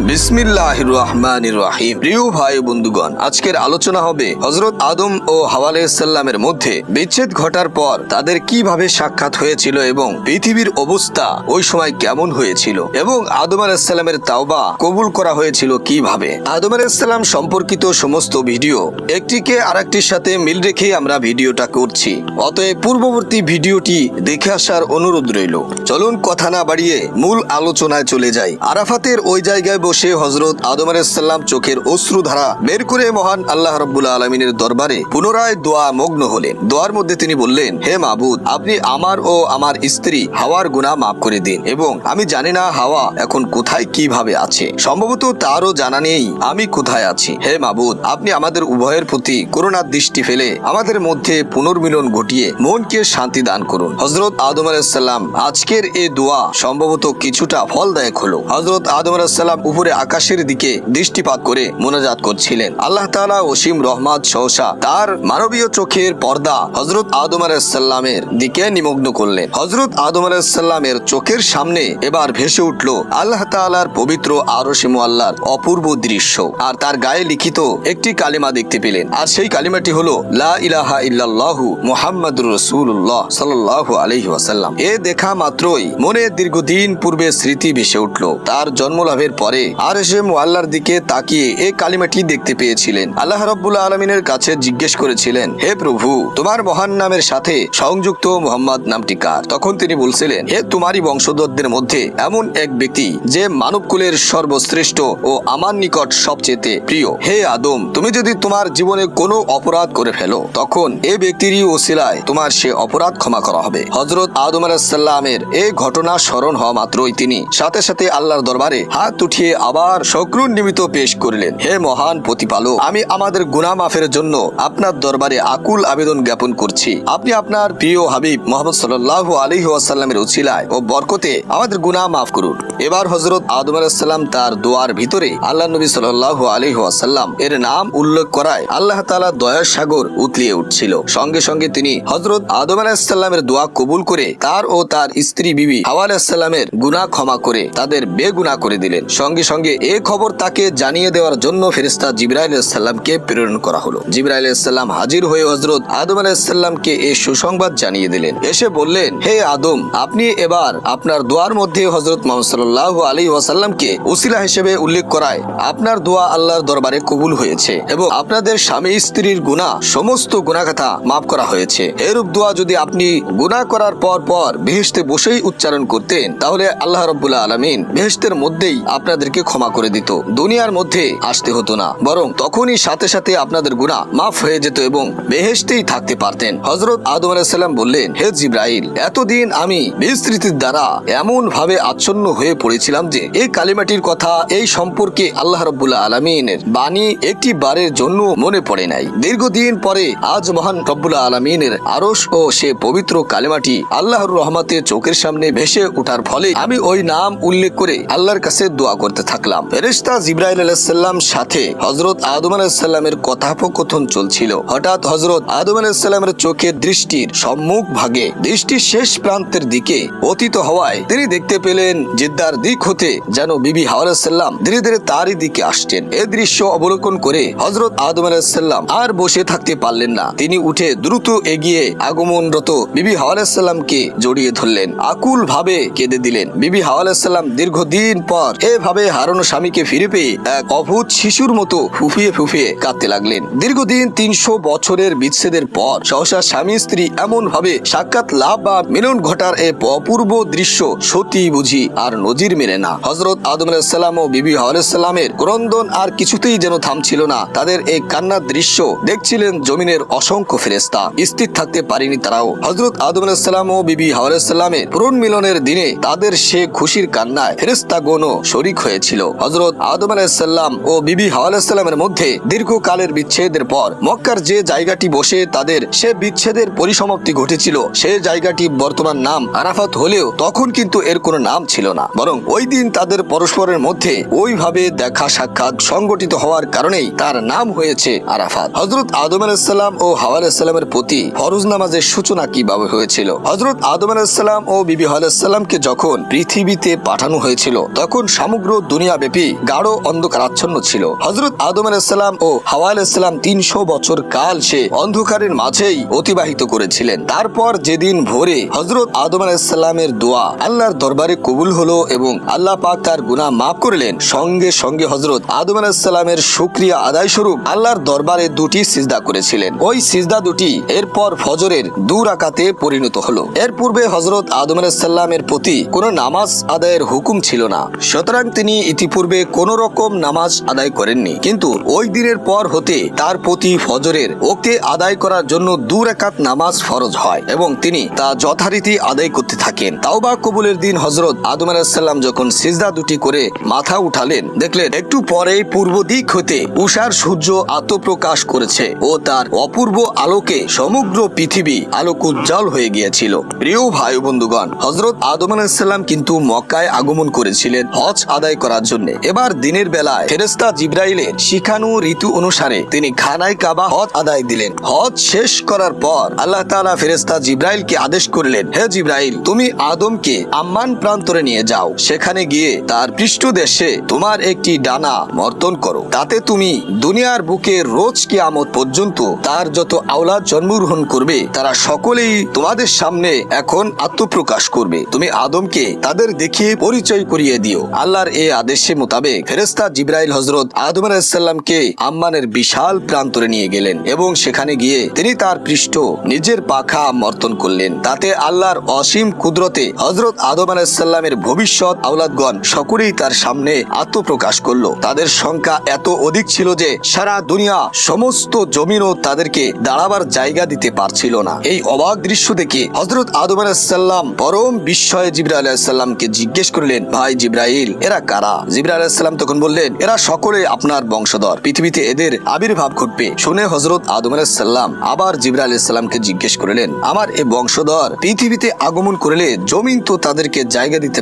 বিসমিল্লাহির রহমানির রহিম। প্রিয় ভাই বন্ধুগণ, আজকের আলোচনা হবে হযরত আদম ও হাওয়া আলাইহিস সালামের মধ্যে বিচ্ছেদ ঘটার পর তাদের কিভাবে সাক্ষাৎ হয়েছিল এবং পৃথিবীর অবস্থা ওই সময় কেমন হয়েছিল এবং আদম আলাইহিস সালামের তাওবা কবুল করা হয়েছিল কিভাবে। আদম আলাইহিস সালাম সম্পর্কিত সমস্ত ভিডিও একটিকে আরেকটির সাথে মিল রেখে আমরা ভিডিওটা করছি, অতএব পূর্ববর্তী ভিডিওটি দেখে আসার অনুরোধ রইল। চলুন কথা না বাড়িয়ে মূল আলোচনায় চলে যাই। আরাফাতের ওই জায়গায় বসে হযরত আদম আলাইহিস সালাম চোখের অশ্রুধারা বের করে মহান আল্লাহ রাব্বুল আলামিনের দরবারে পুনরায় দোয়া মগ্ন হলেন। দোয়ার মধ্যে তিনি বললেন, হে মাবুদ, আপনি আমার ও আমার স্ত্রী হাওয়ার গুনাহ মাফ করে দিন এবং আমি জানি না হাওয়া এখন কোথায় কিভাবে আছে, সম্ভবত তারও জানা নেই আমি কোথায় আছি। হে মাবুদ, আপনি আমাদের উভয়ের প্রতি করুণার দৃষ্টি ফেলে আমাদের মধ্যে পুনর্মিলন ঘটিয়ে মনকে শান্তি দান করুন। হযরত আদম আলাইহিস সালাম আজকের এই দোয়া সম্ভবত কিছুটা ফলদায়ক হলো। হযরত আদম আলাইহিস সালাম উপরে আকাশের দিকে দৃষ্টিপাত করে মোনাজাত করছিলেন। আল্লাহ তাআলা অসীম রহমত সহসা তার মানবীয় চোখের পর্দা হযরত আদম আলাইহিস সালামের দিকে নিমগ্ন করলেন। হযরত আদম আলাইহিস সালামের চোখের সামনে এবার ভেসে উঠল আল্লাহ তাআলার পবিত্র আরশে মুআল্লার অপূর্ব দৃশ্য, আর তার গায়ে লিখিত একটি কালিমা দেখতে পেলেন, আর সেই কালিমাটি হলো লা ইলাহা ইল্লাল্লাহু মুহাম্মাদুর রাসূলুল্লাহ সাল্লাল্লাহু আলাইহি ওয়াসাল্লাম। এ দেখা মাত্রই মনে দীর্ঘদিন পূর্বে স্মৃতি ভেসে উঠল। তার জন্মলাভের পরে আরশে মুআল্লার দিকে তাকিয়ে এই কালিমাটি দেখতে পেয়েছিলেন। আল্লাহ রাব্বুল আলামিনের কাছে জিজ্ঞেস করেছিলেন, হে প্রভু, তোমার মহান নামের সাথে সংযুক্ত মুহাম্মদ নামটি কার? তখন তিনি বলছিলেন, হে তোমারই বংশধরদের মধ্যে এমন এক ব্যক্তি যে মানবকুলের সর্বশ্রেষ্ঠ ও আমার নিকট সবচেয়ে প্রিয়। হে আদম, তুমি যদি তোমার জীবনে কোনো অপরাধ করে ফেলো তখন এই ব্যক্তিরই ওসিলায় তোমার সে অপরাধ ক্ষমা করা হবে। হযরত আদম আলাইহিস সালামের এই ঘটনা স্মরণ হওয়া মাত্রই তিনি সাথে সাথে আল্লাহর দরবারে হাত উঠিয়ে আবার শকরুন নিমিত্ত পেশ করলেন, হে মহান প্রতিপালক, আমি আমাদের গুনাহ মাফের জন্য আপনার দরবারে আকুল আবেদন জ্ঞাপন করছি। আপনি আপনার প্রিয় হাবিব মুহাম্মদ সাল্লাল্লাহু আলাইহি ওয়াসাল্লামের উছিলায় ও বরকতে আমাদের গুনাহ মাফ করুন। এবার হযরত আদম আলাইহিস সালাম তার দোয়ার ভিতরে আল্লাহ নবী সাল্লাল্লাহু আলাইহি ওয়াসাল্লাম এর নাম উল্লেখ করায় আল্লাহ তাআলা দয়ার সাগর উতলিয়ে উঠছিল। সঙ্গে সঙ্গে তিনি হযরত আদম আলাইহিস সালামের দোয়া কবুল করে তার ও তার স্ত্রী বিবি হাওয়া আলাইহিস সালামের গুনাহ ক্ষমা করে তাদের বেগুনাহ করে দিলেন। সঙ্গে সঙ্গে এই খবর তাকে জানিয়ে দেওয়ার জন্য ফেরেশতা জিবরাইল আলাইহিস সালামকে প্রেরণ করা হলো। জিবরাইল আলাইহিস সালাম হাজির হয়ে হযরত আদম আলাইহিস সালামকে এই সুসংবাদ জানিয়ে দিলেন। এসে বললেন, হে আদম, আপনি এবার আপনার দোয়ার মধ্যে হযরত মুহাম্মদ সাল্লাল্লাহু আলাইহি ওয়াসাল্লামকে উসিলা হিসেবে উল্লেখ করায় আপনার দোয়া আল্লাহর দরবারে কবুল হয়েছে এবং আপনাদের স্বামী স্ত্রীর গুনাহ সমস্ত গুনাহখাতা মাফ করা হয়েছে। এরূপ দোয়া যদি আপনি গুনাহ করার পর পর বেহেশতে বসেই উচ্চারণ করতেন তাহলে আল্লাহ রাব্বুল আলামিন বেহেশতের মধ্যেই আপনাদেরকে ক্ষমা করে দিত, দুনিয়ার মধ্যে আসতে হতো না, বরং তখনই সাথে সাথে আপনাদের গুনাহ মাফ হয়ে যেত এবং বেহেশতেই থাকতে পারতেন। হযরত আদম আলাইহিস সালাম বললেন, হে জিবরাইল, এতদিন আমি বিস্মৃতির দ্বারা এমন ভাবে আচ্ছন্ন হয়ে পড়েছিলাম যে এই কালিমাটির কথা এই সম্পর্কে আল্লাহ রাব্বুল আলামিনের বাণী একটি বারের জন্য মনে পড়ে নাই। দীর্ঘদিন পরে আজ মহান রব্বুল আলামিনের আরশ ও সে পবিত্র কালিমাটি আল্লাহর রহমতে চোখের সামনে ভেসে ওঠার ফলে আমি ওই নাম উল্লেখ করে আল্লাহর কাছে দোয়া করতে থাকলাম। ফেরেশতা জিবরাইল আলাইহিস সালাম সাথে হযরত আদম আলাইহিস সালামের কথোপকথন চলছিল। হঠাৎ হযরত আদম আলাইহিস সালামের চোখের দৃষ্টির সম্মুখ ভাগে দৃষ্টির শেষ প্রান্তের দিকে অতীত হওয়ায় তিনি দেখতে পেলেন জিদ্দার দিক হতে যেন বিবি হাওয়া আলাইহিস সালাম ধীরে ধীরে তারই দিকে আসছেন। এই দৃশ্য অবলোকন করে হযরত আদম আলাইহিস সালাম আর বসে থাকতে পারলেন না। তিনি উঠে দ্রুত এগিয়ে আগমনরত বিবি হাওয়া আলাইহিস সালামকে জড়িয়ে ধরলেন, আকুল ভাবে কেঁদে দিলেন। বিবি হাওয়া আলাইহিস সালাম দীর্ঘদিন পর এভাবে হারানো স্বামীকে ফিরে পেয়ে এক অভূত শিশুর মতো ফুফিয়ে ফুফিয়ে কাঁদতে লাগলেন। দীর্ঘদিন ৩০০ বছরের বিচ্ছেদের পর সহসা স্বামী স্ত্রী এমন ভাবে সাক্ষাৎ লাভ বা মিলন ঘটার এ অপূর্ব দৃশ্য সত্যি বুঝি আর নজির মেনে না। হযরত আদম আলাইহিস সালাম ও বিবি হাওয়া আলাইহিস সালামের ক্রন্দন আর কিছুতেই যেন থামছিল না। তাদের এই কান্নার দৃশ্য দেখছিলেন জমিনের অসংখ্য ফেরেশতা, স্থির থাকতে পারেনি তারাও। হযরত আদম আলাইহিস সালাম ও বিবি হাওয়া আলাইহিস সালামের পুনর্মিলনের দিনে তাদের সে খুশির কান্নায় ফেরেশতাগণও শরীক হয়েছিল। হযরত আদম আলাইহিস সালাম ও বিবি হাওয়া আলাইহিস সালামের মধ্যে দীর্ঘকালের বিচ্ছেদের পর মক্কার যে জায়গাটি বসে তাদের সে বিচ্ছেদের পরিসমাপ্তি ঘটেছিল সে জায়গাটি বর্তমান নাম আরাফাত হলেও তখন কিন্তু এর কোনো নাম ছিল না, বরং ওই দিন তাদের পরস্পরের মধ্যে ওইভাবে দেখা সাক্ষাৎ সংগঠিত হওয়ার কারণেই তার নাম হয়েছে আরাফাত। হযরত আদম আলাইহিস সালাম ও হাওয়া আলাইহিস সালামের প্রতি ফরজ নামাজের সূচনা কিভাবে হয়েছিল? হযরত আদম আলাইহিস সালাম ও বিবি হাওয়া আলাইহিস সালামকে যখন পৃথিবীতে পাঠানো হয়েছিল তখন সমগ্র দুনিয়া ব্যাপী গাঢ় অন্ধকারাচ্ছন্ন ছিল। হযরত আদম আলাইহিস সালাম ও হাওয়া আলাইহিস সালাম 300 বছর কাল সে অন্ধকারের মাঝেই অতিবাহিত করেছিলেন। তারপর যেদিন ভোরে হযরত আদম আলাইহিস সালামের দোয়া আল্লাহর দরবারে কবুল হলো এবং আল্লাহ পাক তার গুনাহ মাফ করলেন, সঙ্গে সঙ্গে হযরত আদম আলাইহিস সালামের শুকরিয়া আদায় স্বরূপ আল্লাহর দরবারে দুটি সিজদা করেছিলেন। ওই সিজদা দুটি এরপর ফজরের 2 রাকাতে পরিণত হলো। এর পূর্বে হযরত আদম আলাইহিস সালামের প্রতি কোনো নামাজ আদায়ের হুকুম ছিল না, সুতরাং তিনি ইতিপূর্বে কোন রকম নামাজ আদায় করেননি। কিন্তু ওই দিনের পর হতে তার প্রতি ফজরের ওক্তে আদায় করার জন্য 2 রাকাত নামাজ ফরজ হয় এবং তিনি তা যথারীতি আদায় করতে থাকেন। তাওবা কবুলের দিন হযরত আদম আলাইহিস সালাম যখন সিজদা দুটি করে মাথা উঠালেন, দেখলেন একটু পরেই পূর্ব দিক হতে উষার সূর্য আত্মপ্রকাশ করেছে ও তার অপূর্ব আলোকে সমগ্র পৃথিবী আলোক উজ্জ্বল হয়ে গিয়েছিল। প্রিয় ভাই বন্ধুগণ, হযরত আদম আলাইহিস সালাম কিন্তু মক্কায় আগমন করেছিলেন হজ আদায় করার জন্য। এবার দিনের বেলায় ফেরেশতা জিবরাইলের শিখানো ঋতু অনুসারে তিনি খানায় কাবা হজ আদায় দিলেন। হজ শেষ করার পর আল্লাহ তাআলা ফেরেশতা জিবরাইলকে আদেশ করলেন, হে জিবরাইল, তুমি আদমকে আম্মান প্রান্তরে নিয়ে যাও, সেখানে গিয়ে তার পৃষ্ঠদেশে তোমার একটি ডানা মর্তন করো। তাতে তুমি দুনিয়ার বুকে রোজ কিয়ামত পর্যন্ত তার যত আওলাদ জন্মগ্রহণ করবে তারা সকলেই তোমাদের সামনে এখন আত্মপ্রকাশ করবে। তুমি আদমকে তাদের দেখিয়ে পরিচয় করিয়ে দিও। আল্লাহর এই আদেশে মোতাবেক ফেরেশতা জিবরাইল হযরত আদম আলাইহিস সালামকে আম্মানের বিশাল প্রান্তরে নিয়ে গেলেন এবং সেখানে গিয়ে তিনি তার পৃষ্ঠ নিজের পাখা মর্তন করলেন। তাতে আল্লাহর অসীম কুদরতে হযরত আদম আলাইহিস সালামের ভবিষ্যৎ আওলাদগণ সকলেই তার সামনে আত্মপ্রকাশ করলো। তাদের সংখ্যা এত অধিক ছিল যে সারা দুনিয়া সমস্ত জমিনও তাদেরকে দাঁড়াবার জায়গা দিতে পারছিল না। এই অবাক দৃশ্য দেখে হযরত আদম আলাইহিস সালাম পরম বিস্ময়ে জিবরাইল আলাইহিস সালামকে জিজ্ঞেস করলেন, ভাই জিবরাইল, এরা কারা? জিবরাইল আলাইহিস সালাম তখন বললেন, এরা সকলে আপনার বংশধর, পৃথিবীতে এদের আবির্ভাব ঘটবে। শুনে হযরত আদম আলাইহিস সালাম আবার জিবরাইল আলাইহিস সালামকে জিজ্ঞেস করলেন, আমার এই বংশধর পৃথিবীতে আগমন করলে জমিন তো তাদেরকে জায়গা দিতে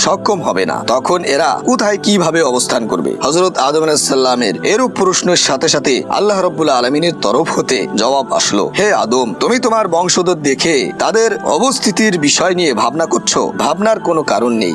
সক্ষম হবে না, তখন এরা কোথায় কিভাবে অবস্থান করবে? হযরত আদম আলাইহিস সালামের এরূপ প্রশ্নের সাথে সাথে আল্লাহ রাব্বুল আলামিনের তরফ হতে জবাব আসলো, হে আদম, তুমি তোমার বংশধর দেখে তাদের অবস্থিতির বিষয় নিয়ে ভাবনা করছো? ভাবনার কোনো কারণ নেই,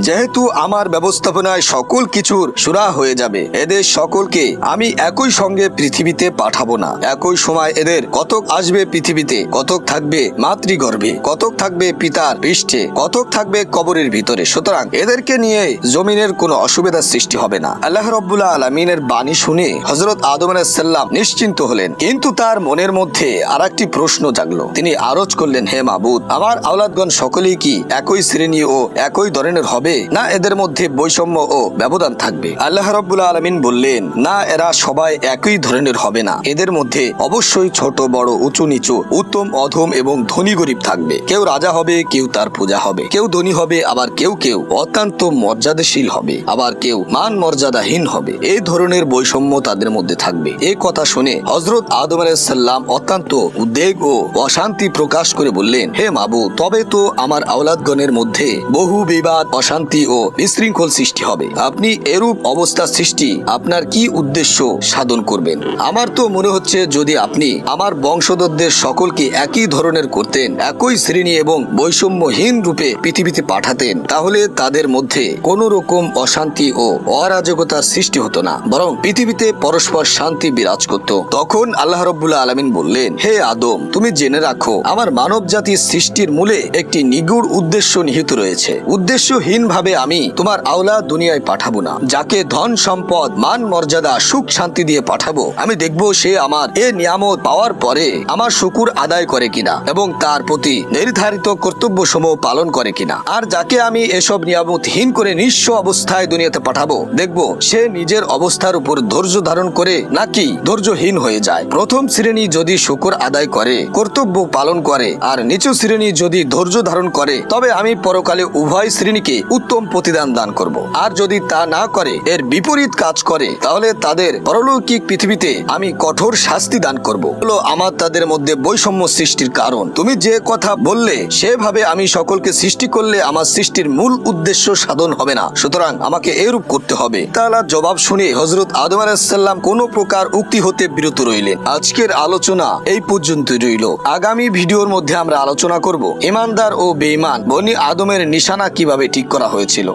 যেহেতু আমার ব্যবস্থাপনায় সকল কিছুর সুরা হয়ে যাবে। এদের সকলকে আমি একই সঙ্গে পৃথিবীতে পাঠাবো না। একই সময় এদের কতক আসবে পৃথিবীতে, কতক থাকবে মাতৃগর্ভে, কতক থাকবে পিতার পৃষ্ঠে, কতক থাকবে কবরের ভিতরে। সুতরাং এদেরকে নিয়ে জমিনের কোনো অসুবিধার সৃষ্টি হবে না। আল্লাহ রাব্বুল আলামিনের বাণী শুনে হযরত আদম আলাইহিস সালাম নিশ্চিন্ত হলেন, কিন্তু তার মনের মধ্যে আরেকটি প্রশ্ন জাগলো। তিনি আরজ করলেন, হে মাবুদ, আমার আওলাদগণ সকলেই কি একই শ্রেণী ও একই ধরনের হবে, না এদের মধ্যে বৈষম্য ও ব্যবধান থাকবে? আল্লাহ রাব্বুল আলামিন বললেন, না, এরা সবাই একই ধরনের হবে না। এদের মধ্যে অবশ্যই ছোট বড়, উঁচু নিচু, উত্তম অধম এবং ধনী গরিব থাকবে। কেউ রাজা হবে, কেউ তার পূজা হবে, কেউ ধনী হবে, আবার কেউ অত্যন্ত মর্যাদাশীল হবে, আবার কেউ মান মর্যাদাহীন হবে। এই ধরনের বৈষম্য তাদের মধ্যে থাকবে। এই কথা শুনে হযরত আদম আলাইহিস সালাম অত্যন্ত উদ্বেগ ও অশান্তি প্রকাশ করে বললেন, হে মাবুদ, তবে তো আমার আওলাদগণের মধ্যে বহু বিবাদ, অশান্তি ও বিশৃঙ্খল সৃষ্টি হবে। আপনি এরূপ অবস্থা সৃষ্টি আপনার কি উদ্দেশ্য সাধন করবেন? আমার তো মনে হচ্ছে যদি আপনি আমার বংশধরদের সকলকে একই ধরনের করতেন, একই শ্রেণী এবং বৈষম্যহীন রূপে পৃথিবীতে পাঠাতেন, তাহলে তাদের মধ্যে কোন রকম অশান্তি ও অরাজকতার সৃষ্টি হতো না, বরং পৃথিবীতে পরস্পর শান্তি বিরাজ করত। তখন আল্লাহ রাব্বুল আলামিন বললেন, হে আদম, তুমি জেনে রাখো, আমার মানব জাতির সৃষ্টির মূলে একটি নিগুড় উদ্দেশ্য নিহিত রয়েছে। উদ্দেশ্যহীন ভাবে আমি তোমার আওলাদ দুনিয়ায় পাঠাবো না। যাকে ধন সম্পদ, মান মর্যাদা, সুখ শান্তি দিয়ে পাঠাবো, আমি দেখবো সে আমার এ নিয়ামত পাওয়ার পরে আমার শুকুর আদায় করে কিনা এবং তার প্রতি নির্ধারিত কর্তব্য সমূহ পালন করে কিনা। আর যাকে আমি এসব নিয়ামতহীন করে নিঃস্ব অবস্থায় দুনিয়াতে পাঠাবো, দেখবো সে নিজের অবস্থার উপর ধৈর্য ধারণ করে নাকি ধৈর্যহীন হয়ে যায়। প্রথম শ্রেণী যদি শুকুর আদায় করে, কর্তব্য পালন করে, আর নিচু শ্রেণী যদি ধৈর্য ধারণ করে, তবে আমি পরকালে উভয় শ্রেণীকে উত্তম প্রতিদান দান করব। আর যদি তা না করে, এর বিপরীত কাজ করে, তাহলে তাদের পরলৌকিক পৃথিবীতে আমি কঠোর শাস্তি দান করব। হলো আমার তাদের মধ্যে বৈষম্য সৃষ্টির কারণ। তুমি যে কথা বললে সেভাবে আমি সকলকে সৃষ্টি করলে আমার সৃষ্টির মূল উদ্দেশ্য সাধন হবে না, সুতরাং আমাকে এরূপ করতে হবে। তাআলা জবাব শুনে হযরত আদম আলাইহিস সালাম কোনো প্রকার উক্তি হতে বিরত রইলেন। আজকের আলোচনা এই পর্যন্তই রইল। আগামী ভিডিওর মধ্যে আমরা আলোচনা করব ইমানদার ও বেঈমান বনি আদমের নিশানা কিভাবে ঠিক করা হয়েছিল।